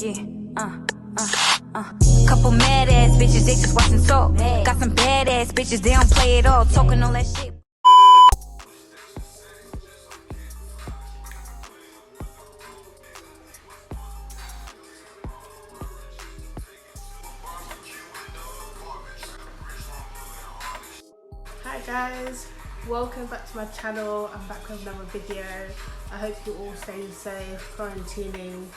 Yeah, couple mad ass bitches, they just watching talk. Got some bad ass bitches, they don't play it all, talking all that shit. Hi guys, welcome back to my channel. I'm back with another video. I hope you're all staying safe, quarantining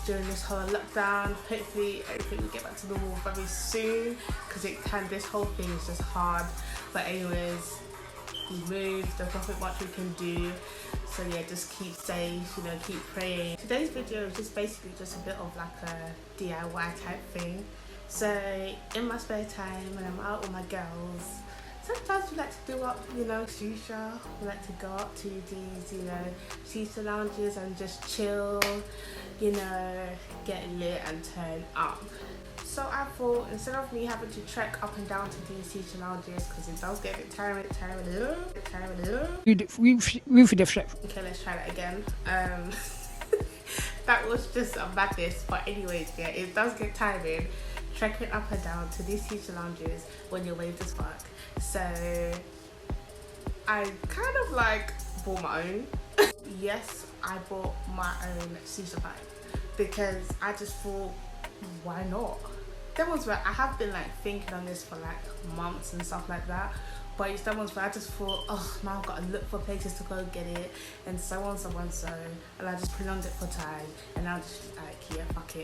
during this whole lockdown. Hopefully everything will get back to normal very soon, because this whole thing is just hard. But anyways, we moved, there's nothing much we can do. So yeah, just keep safe, you know, keep praying. Today's video is just basically just a bit of like a DIY type thing. So in my spare time when I'm out with my girls, sometimes we like to do up, you know, Shisha. We like to go up to these, you know, Shisha lounges and just chill, you know, get lit and turn up. So I thought, instead of me having to trek up and down to these Shisha lounges, because it does get a bit tiring. Okay, let's try that again. That was just a madness, but anyways, yeah, it does get tiring trekking up and down to these Shisha lounges when you're waved as fuck. So I kind of like bought my own. Yes, I bought my own Shisha pipe because I just thought, why not? There was where I have been like thinking on this for like months and stuff like that, but it's that ones where I just thought, oh, now I've got to look for places to go get it and so on, and I just prolonged it for time, and I'm just like, yeah, fuck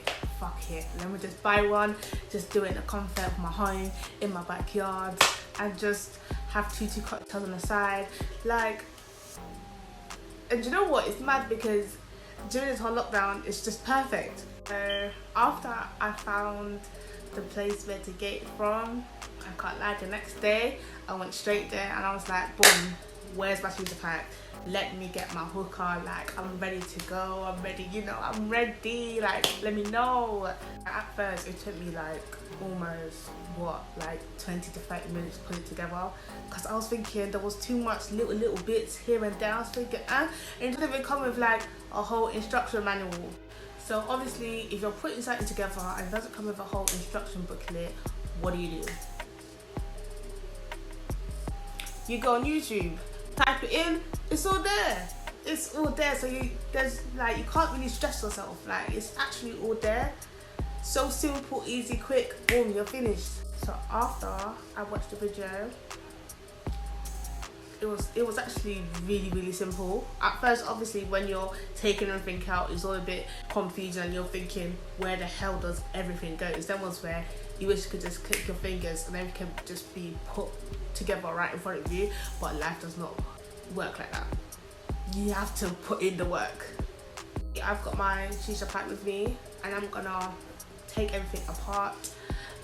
it, let me just buy one, just do it in the comfort of my home, in my backyard, and just have two cocktails on the side, like. And you know what, it's mad because during this whole lockdown it's just perfect. So after I found the place where to get it from, I can't lie, the next day I went straight there and I was like, boom, where's my Shisha pipe? Let me get my hookah, like I'm ready to go, I'm ready, you know, I'm ready, like let me know. At first it took me like almost like 20 to 30 minutes to put it together, because I was thinking there was too much little bits here and there. I was thinking, and it didn't even come with like a whole instruction manual. So obviously if you're putting something together and it doesn't come with a whole instruction booklet, what do? You go on YouTube, type it in, it's all there. It's all there. So there's like, you can't really stress yourself. Like, it's actually all there. So simple, easy, quick, boom, you're finished. So after I watched the video, it was actually really simple. At first, obviously, when you're taking everything out, it's all a bit confusing and you're thinking, where the hell does everything go? It's then ones where you wish you could just click your fingers and everything can just be put together right in front of you, but life does not work like that. You have to put in the work. I've got my Shisha pipe with me and I'm gonna take everything apart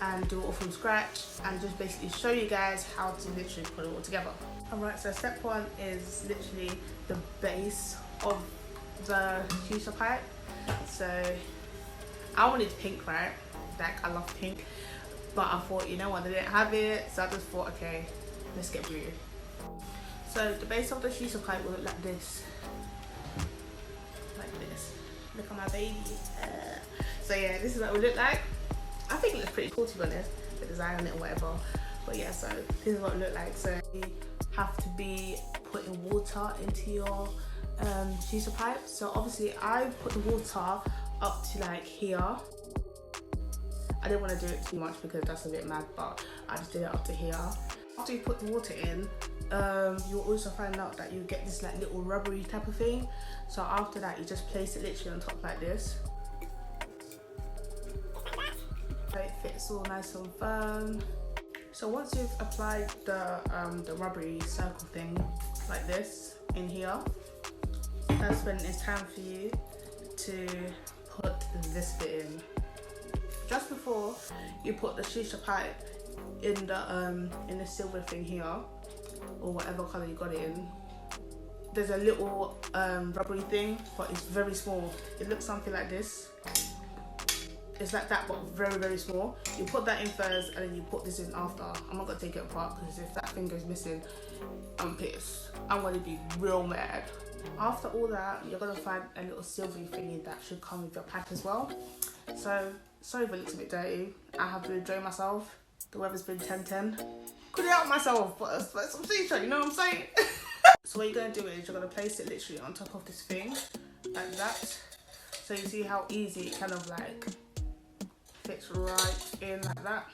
and do it all from scratch and just basically show you guys how to literally put it all together. Alright, so step one is literally the base of the Shisha pipe. So I wanted pink, right? Like, I love pink, but I thought, you know what, they didn't have it, so I just thought, okay, let's get blue. So the base of the Shisha pipe will look like this. Look at my baby. So yeah, this is what it would look like. I think it looks pretty cool, to be honest, the design on it or whatever. But yeah, so this is what it look like. So you have to be putting water into your Shisha pipe. So obviously I put the water up to like here. I didn't want to do it too much because that's a bit mad, but I just did it up to here. After you put the water in, you'll also find out that you get this like little rubbery type of thing. So after that, you just place it literally on top like this. So it fits all nice and firm. So once you've applied the rubbery circle thing like this in here, that's when it's time for you to put this bit in. Just before you put the Shisha pipe in the silver thing here, or whatever colour you got it in, there's a little rubbery thing, but it's very small. It looks something like this. It's like that, but very small. You put that in first and then you put this in after. I'm not gonna take it apart because if that finger is missing, I'm pissed. I'm gonna be real mad. After all that, you're gonna find a little silvery thingy that should come with your pack as well. So sorry if it looks a bit dirty. I have to enjoy myself. The weather's been 10-10. Couldn't help myself, but some shisha, you know what I'm saying? So what you're gonna do is you're gonna place it literally on top of this thing, like that. So you see how easy it kind of like fits right in like that.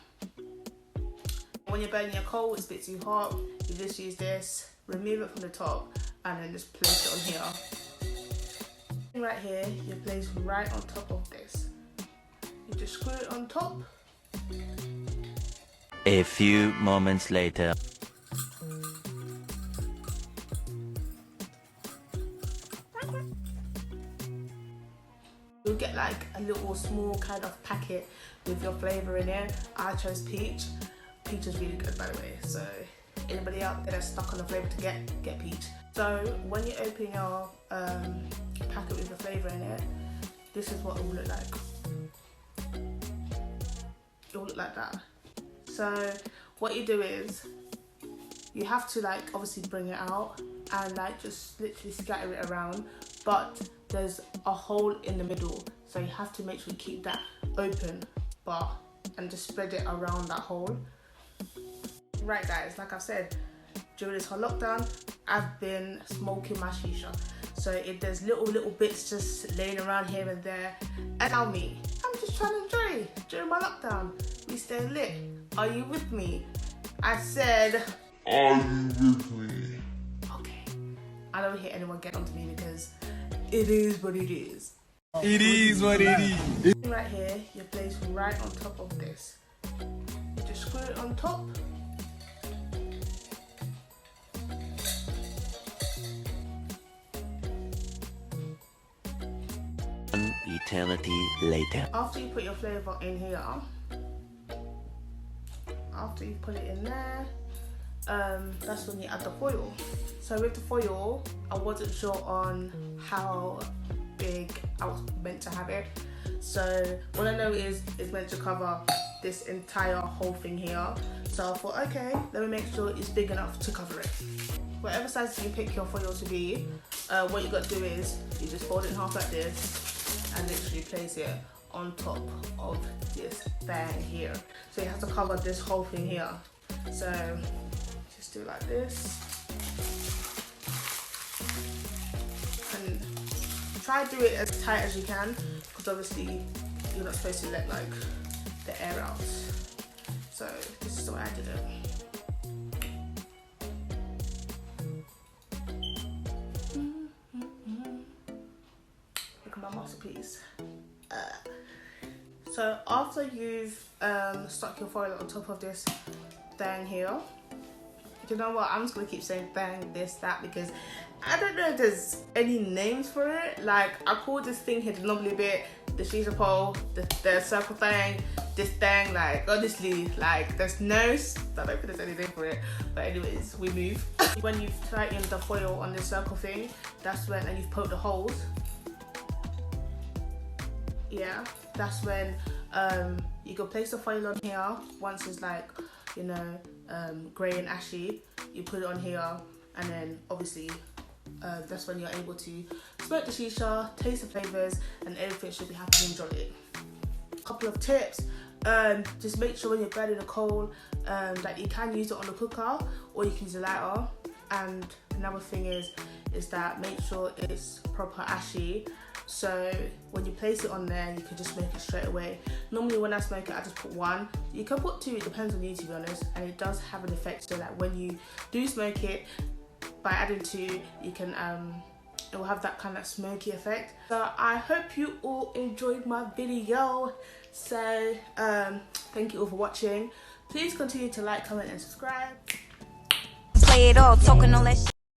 When you're burning your coal, it's a bit too hot, you just use this, remove it from the top, and then just place it on here. Right here, you place right on top of this. You just screw it on top. A few moments later. You'll get like a little small kind of packet with your flavour in it. I chose peach. Peach is really good, by the way. So anybody out there that's stuck on a flavour to get peach. So when you open your packet with the flavour in it, this is what it will look like. It will look like that. So what you do is you have to like obviously bring it out and like just literally scatter it around, but there's a hole in the middle, so you have to make sure you keep that open, and just spread it around that hole. Right guys, like I said, during this whole lockdown, I've been smoking my shisha. So if there's little bits just laying around here and there, allow me. I'm just trying to enjoy during my lockdown. We stay lit. Are you with me? I said, are you with me? Okay. I don't hear anyone get onto me because it is what it is. It is what it is. Right here, you place right on top of this. You just screw it on top. An eternity later. After you put your flavour in here, after you put it in there, that's when you add the foil. So with the foil, I wasn't sure on how big I was meant to have it. So what I know is it's meant to cover this entire whole thing here. So I thought, okay, let me make sure it's big enough to cover it. Whatever size you pick your foil to be, what you got to do is you just fold it in half like this and literally place it on top of this thing here. So you have to cover this whole thing here. So just do it like this. And try to do it as tight as you can, because obviously you're not supposed to let like the air out. So this is the way I did it. Look at my masterpiece. So after you've stuck your foil on top of this thing here, you know what, I'm just gonna keep saying thing, this, that, because I don't know if there's any names for it. Like, I call this thing here the knobbly bit, the shisha pole, the circle thing, this thing. Like, honestly, like, there's no, I don't think there's any name for it. But anyways, we move. When you've tightened the foil on this circle thing, that's when, and you've poked the holes, yeah, that's when you can place the foil on here. Once it's like, you know, grey and ashy, you put it on here, and then obviously that's when you're able to smoke the shisha, taste the flavours, and everything should be happy and enjoy it. Couple of tips: just make sure when you're burning the coal, that you can use it on the cooker or you can use a lighter. And another thing is that make sure it's proper ashy. So when you place it on there, you can just smoke it straight away. Normally when I smoke it, I just put one. You can put two, it depends on you, to be honest, and it does have an effect, so that when you do smoke it, by adding two, you can it will have that kind of smoky effect. So I hope you all enjoyed my video. So thank you all for watching. Please continue to like, comment and subscribe. Play it all, talking all that shit.